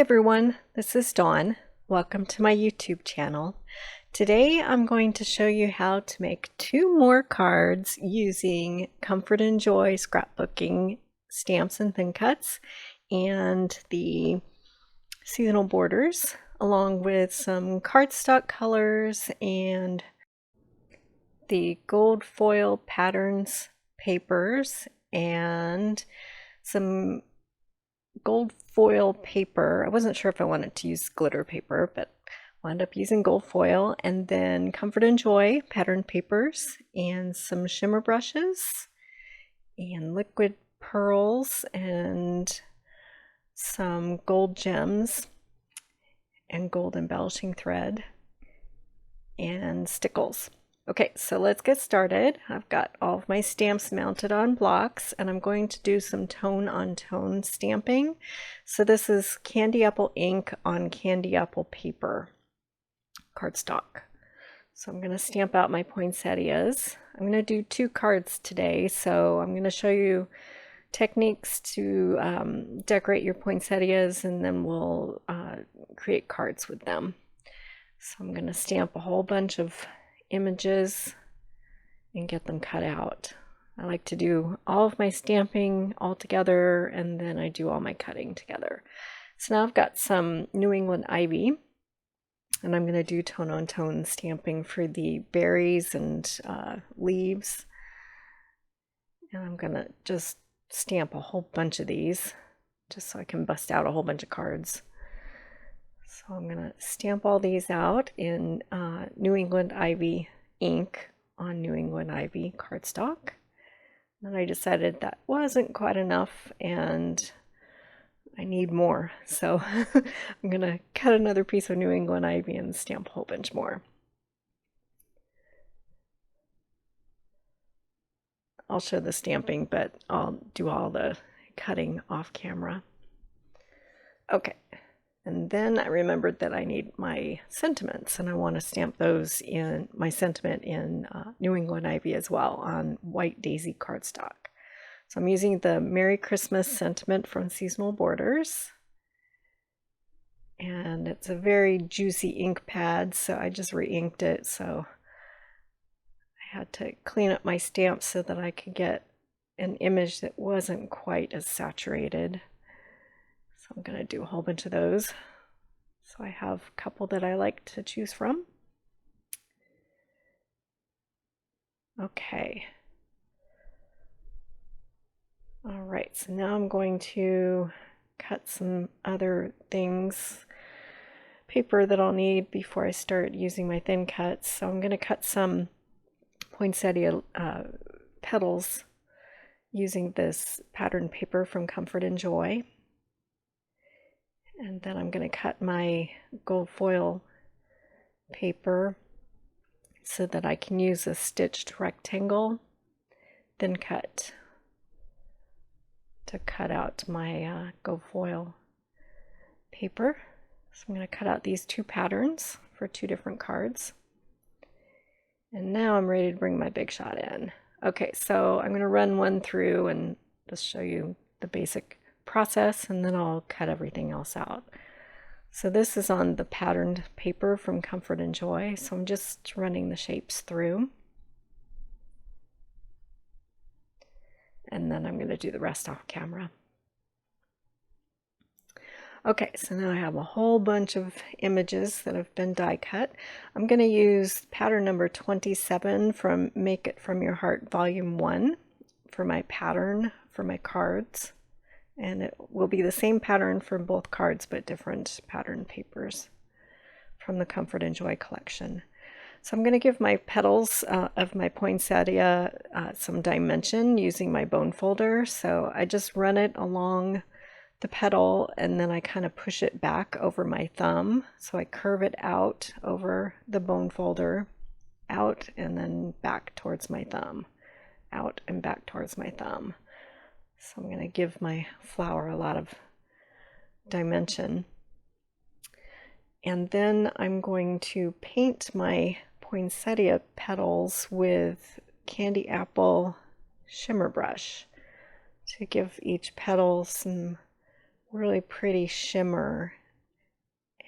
everyone, this is Dawn. Welcome to my YouTube channel. Today I'm going to show you how to make 2 more cards using Comfort Joy scrapbooking stamps and thin cuts and the seasonal borders, along with some cardstock colors and the gold foil patterns papers and some gold foil paper. I wasn't sure if I wanted to use glitter paper, but wound up using gold foil, and then Comfort Joy pattern papers and some shimmer brushes and liquid pearls and some gold gems and gold embellishing thread and stickles. Okay, so let's get started. I've got all of my stamps mounted on blocks, and I'm going to do some tone-on-tone stamping. So this is candy apple ink on candy apple paper, cardstock. So I'm going to stamp out my poinsettias. I'm going to do 2 cards today, so I'm going to show you techniques to decorate your poinsettias, and then we'll create cards with them. So I'm going to stamp a whole bunch of images and get them cut out. I like to do all of my stamping all together, and then I do all my cutting together. So now I've got some New England ivy, and I'm going to do tone-on-tone stamping for the berries and leaves. And I'm going to just stamp a whole bunch of these just so I can bust out a whole bunch of cards. So I'm going to stamp all these out in New England ivy ink on New England ivy cardstock. Then I decided that wasn't quite enough and I need more. So I'm going to cut another piece of New England ivy and stamp a whole bunch more. I'll show the stamping, but I'll do all the cutting off camera. Okay. And then I remembered that I need my sentiments, and I want to stamp those in my sentiment in New England ivy as well on white daisy cardstock. So I'm using the Merry Christmas sentiment from Seasonal Borders. And it's a very juicy ink pad, so I just re-inked it. So I had to clean up my stamp so that I could get an image that wasn't quite as saturated. So I'm going to do a whole bunch of those. So I have a couple that I like to choose from. Okay. All right, so now I'm going to cut some other things, paper that I'll need before I start using my thin cuts. So I'm going to cut some poinsettia petals using this pattern paper from Comfort Joy. And then I'm going to cut my gold foil paper so that I can use a stitched rectangle, then cut to cut out my gold foil paper. So I'm going to cut out these 2 patterns for 2 different cards. And now I'm ready to bring my big shot in. Okay, so I'm going to run one through and just show you the basic process, and then I'll cut everything else out. So this is on the patterned paper from Comfort Joy, so I'm just running the shapes through. And then I'm going to do the rest off camera. Okay, so now I have a whole bunch of images that have been die cut. I'm going to use pattern number 27 from Make It From Your Heart Volume 1 for my pattern for my cards. And it will be the same pattern for both cards, but different pattern papers from the Comfort Joy collection. So I'm going to give my petals of my poinsettia some dimension using my bone folder. So I just run it along the petal, and then I kind of push it back over my thumb. So I curve it out over the bone folder, out and then back towards my thumb, out and back towards my thumb. So I'm going to give my flower a lot of dimension. And then I'm going to paint my poinsettia petals with candy apple shimmer brush to give each petal some really pretty shimmer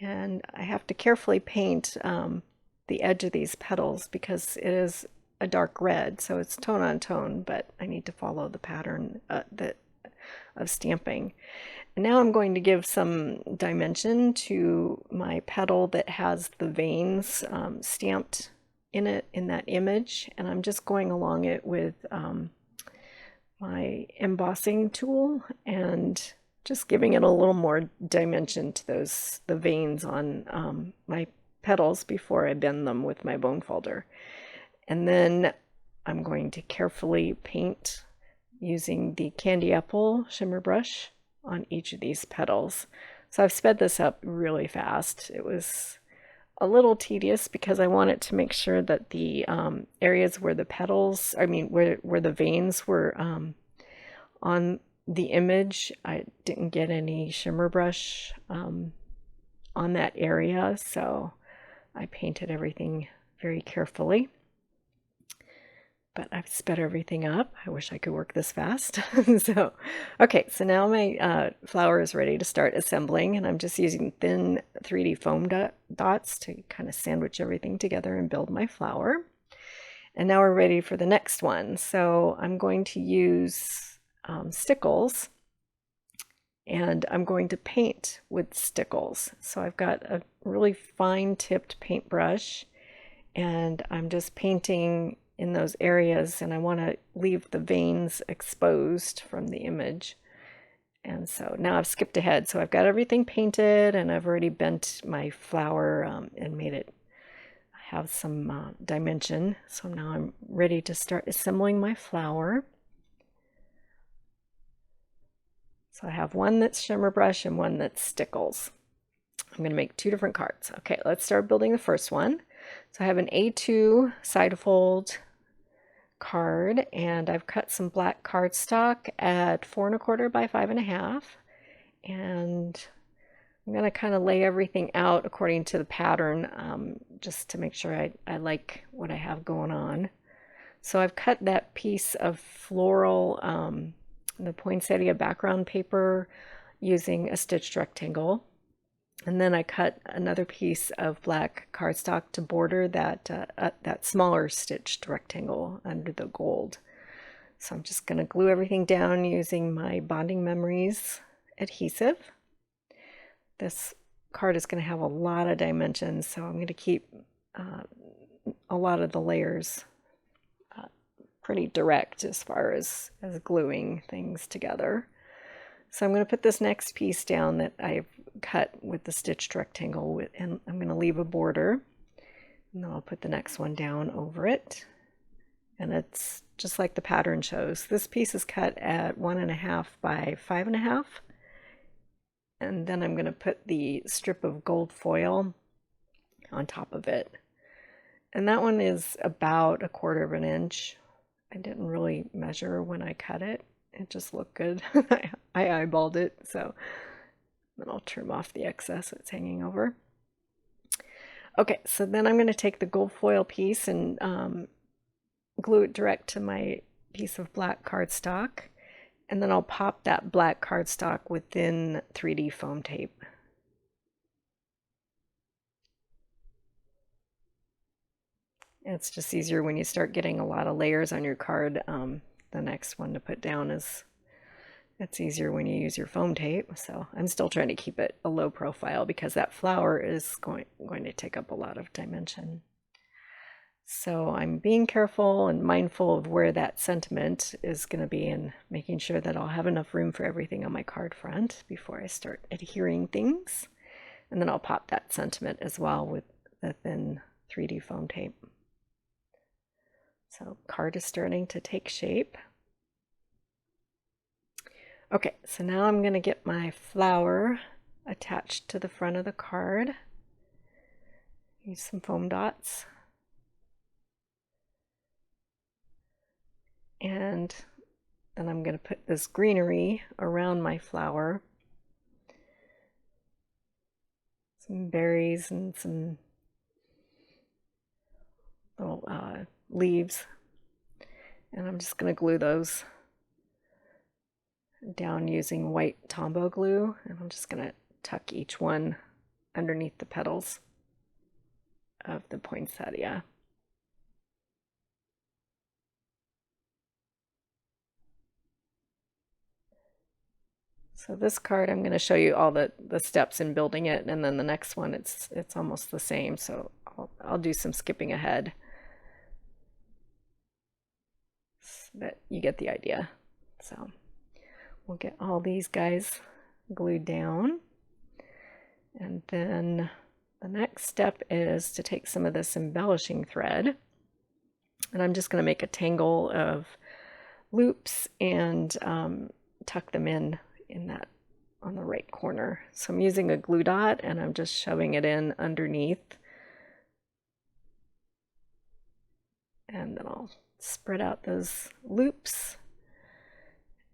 and I have to carefully paint the edge of these petals because it is a dark red, so it's tone on tone, but I need to follow the pattern of stamping. And now I'm going to give some dimension to my petal that has the veins stamped in it, in that image, and I'm just going along it with my embossing tool and just giving it a little more dimension to the veins on my petals before I bend them with my bone folder. And then I'm going to carefully paint using the candy apple shimmer brush on each of these petals. So I've sped this up really fast. It was a little tedious because I wanted to make sure that the areas where the petals, where the veins were on the image, I didn't get any shimmer brush on that area, so I painted everything very carefully. But I've sped everything up. I wish I could work this fast. So, okay, so now my flower is ready to start assembling, and I'm just using thin 3D foam dots to kind of sandwich everything together and build my flower. And now we're ready for the next one. So I'm going to use stickles, and I'm going to paint with stickles. So I've got a really fine tipped paintbrush, and I'm just painting in those areas, and I want to leave the veins exposed from the image. And so now I've skipped ahead, so I've got everything painted, and I've already bent my flower and made it have some dimension. So now I'm ready to start assembling my flower. So I have one that's shimmer brush and one that's stickles. I'm going to make two different cards. Okay, let's start building the first one. So I have an A2 side fold card, and I've cut some black cardstock at 4 1/4 by 5 1/2, and I'm going to kind of lay everything out according to the pattern, just to make sure I like what I have going on. So I've cut that piece of floral, the poinsettia background paper, using a stitched rectangle. And then I cut another piece of black cardstock to border that smaller stitched rectangle under the gold. So I'm just going to glue everything down using my Bonding Memories adhesive. This card is going to have a lot of dimensions, so I'm going to keep a lot of the layers pretty direct as far as gluing things together. So I'm going to put this next piece down that I've cut with the stitched rectangle, and I'm going to leave a border, and then I'll put the next one down over it, and it's just like the pattern shows. This piece is cut at 1 1/2 by 5 1/2, and then I'm going to put the strip of gold foil on top of it, and that one is about 1/4 of an inch. I didn't really measure when I cut it. It just looked good. I eyeballed it, so then I'll trim off the excess that's hanging over. Okay, so then I'm going to take the gold foil piece and glue it direct to my piece of black cardstock, and then I'll pop that black cardstock within 3D foam tape. It's just easier when you start getting a lot of layers on your card. The next one to put down it's easier when you use your foam tape. So I'm still trying to keep it a low profile because that flower is going to take up a lot of dimension. So I'm being careful and mindful of where that sentiment is going to be, and making sure that I'll have enough room for everything on my card front before I start adhering things. And then I'll pop that sentiment as well with the thin 3D foam tape. So card is starting to take shape. Okay, so now I'm going to get my flower attached to the front of the card. Use some foam dots. And then I'm going to put this greenery around my flower. Some berries and some little leaves, and I'm just going to glue those down using white Tombow glue, and I'm just going to tuck each one underneath the petals of the poinsettia. So this card, I'm going to show you all the steps in building it, and then the next one, it's almost the same, so I'll do some skipping ahead. But you get the idea. So we'll get all these guys glued down, and then the next step is to take some of this embellishing thread, and I'm just going to make a tangle of loops and tuck them in that on the right corner. So I'm using a glue dot and I'm just shoving it in underneath, and then I'll spread out those loops.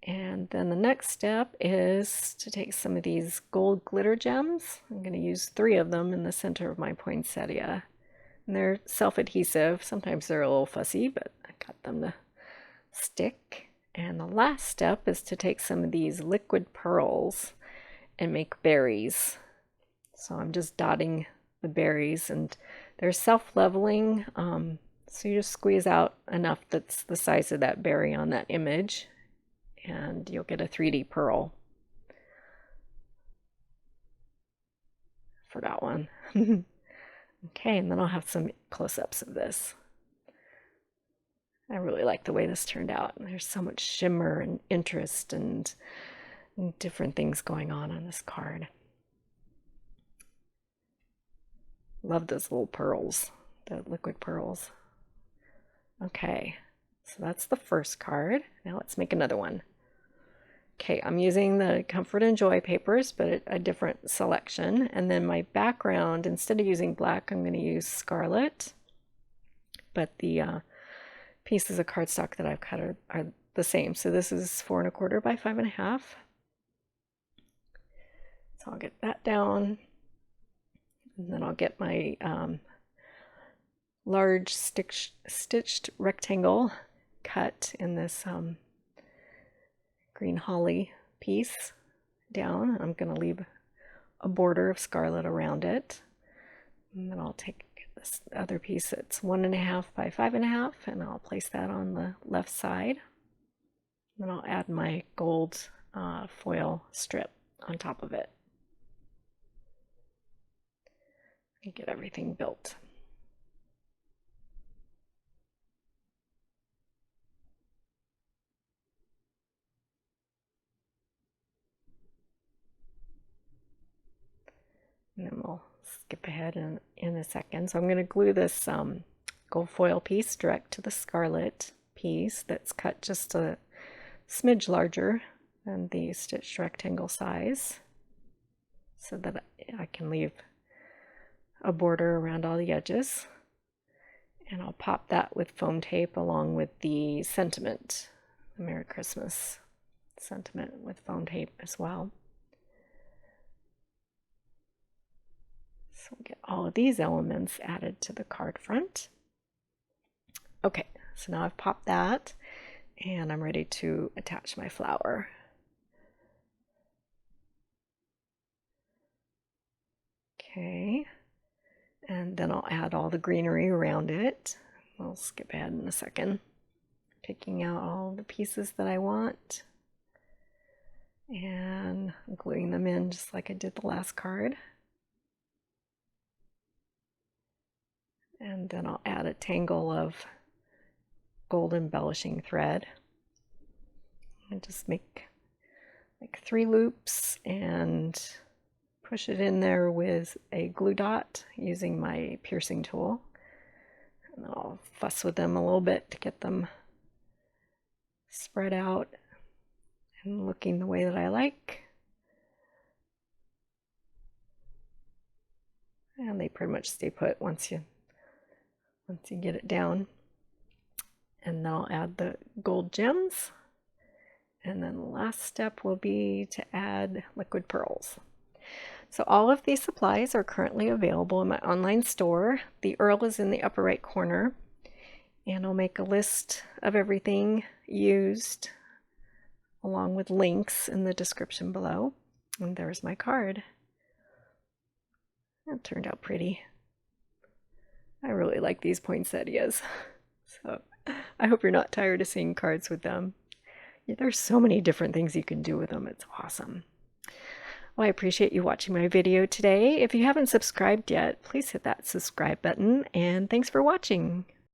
And then the next step is to take some of these gold glitter gems. I'm going to use 3 of them in the center of my poinsettia. And they're self-adhesive. Sometimes they're a little fussy, but I got them to stick. And the last step is to take some of these liquid pearls and make berries. So I'm just dotting the berries, and they're self-leveling. So you just squeeze out enough that's the size of that berry on that image, and you'll get a 3D pearl. Forgot one. Okay, and then I'll have some close-ups of this. I really like the way this turned out. There's so much shimmer and interest and different things going on this card. Love those little pearls, the liquid pearls. Okay, so that's the first card. Now let's make another one. Okay, I'm using the Comfort and Joy papers, but a different selection. And then my background, instead of using black, I'm going to use scarlet. But the pieces of cardstock that I've cut are the same. So this is 4 1/4 by 5 1/2. So I'll get that down, and then I'll get my large stitched rectangle cut in this green holly piece down. I'm going to leave a border of scarlet around it, and then I'll take this other piece that's 1 1/2 by 5 1/2, and I'll place that on the left side. Then I'll add my gold foil strip on top of it and get everything built. And then we'll skip ahead in a second. So I'm going to glue this gold foil piece direct to the scarlet piece that's cut just a smidge larger than the stitched rectangle size, so that I can leave a border around all the edges. And I'll pop that with foam tape along with the sentiment, the Merry Christmas sentiment, with foam tape as well. So we'll get all of these elements added to the card front. Okay, so now I've popped that, and I'm ready to attach my flower. Okay, and then I'll add all the greenery around it. I'll skip ahead in a second, picking out all the pieces that I want and gluing them in just like I did the last card. And then I'll add a tangle of gold embellishing thread and just make like 3 loops and push it in there with a glue dot using my piercing tool. And I'll fuss with them a little bit to get them spread out and looking the way that I like. And they pretty much stay put once you get it down. And then I'll add the gold gems. And then the last step will be to add liquid pearls. So all of these supplies are currently available in my online store. The URL is in the upper right corner. And I'll make a list of everything used along with links in the description below. And there's my card. That turned out pretty. I really like these poinsettias. So I hope you're not tired of seeing cards with them. Yeah, there's so many different things you can do with them. It's awesome. Well, I appreciate you watching my video today. If you haven't subscribed yet, please hit that subscribe button, and thanks for watching.